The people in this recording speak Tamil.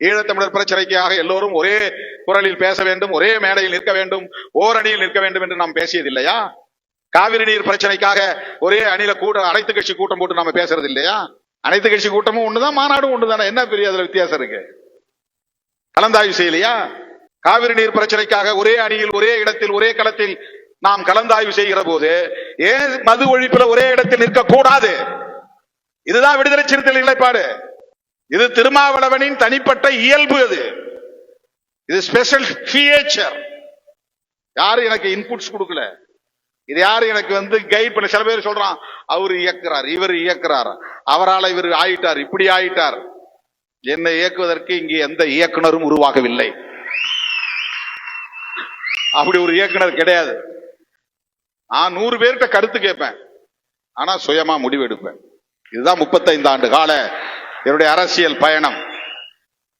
ஈழத்தமிழர் பிரச்சனைக்காக எல்லோரும் ஒரே குரலில் பேச வேண்டும், ஒரே மேடையில் நிற்க வேண்டும், ஓரணியில் நிற்க வேண்டும் என்று நாம் பேசியது இல்லையா? காவிரி நீர் பிரச்சனைக்காக ஒரே அணில அனைத்து கட்சி கூட்டம் போட்டு நாம பேசுறது இல்லையா? அனைத்து கட்சி கூட்டமும் ஒண்ணுதான், மாநாடும் ஒண்ணுதானே, என்ன பெரிய அதுல வித்தியாசம் இருக்கு? கலந்தாய்வு செய்யலையா? காவிரி நீர் பிரச்சனைக்காக ஒரே அணியில், ஒரே இடத்தில், ஒரே களத்தில் நாம் கலந்தாய்வு செய்கிற போது ஏன் மது ஒழிப்புல ஒரே இடத்தில் நிற்க கூடாது? இதுதான் விடுதலை சிறுத்தைகள் நிலைப்பாடு. இது திருமாவளவனின் தனிப்பட்ட இயல்பு. இது ஸ்பெஷல் ஃபீச்சர். யாரு எனக்கு இன்புட்ஸ் கொடுக்கல, இது யாரு எனக்கு கைட் பண்ண. சில பேர் சொல்றான், அவரு இயக்குறார், இவர் இயக்குறார், அவரால் இவர் ஆயிட்டார், இப்படி ஆயிட்டார். என்னை இயக்குவதற்கு இங்கே எந்த இயக்குனரும் உருவாகவில்லை. அப்படி ஒரு இயக்குனர் கிடையாது. நான் 100 பேர்கிட்ட கருத்து கேட்பேன், ஆனா சுயமா முடிவெடுப்பேன். இதுதான் 35 ஆண்டு கால என்னுடைய அரசியல் பயணம்.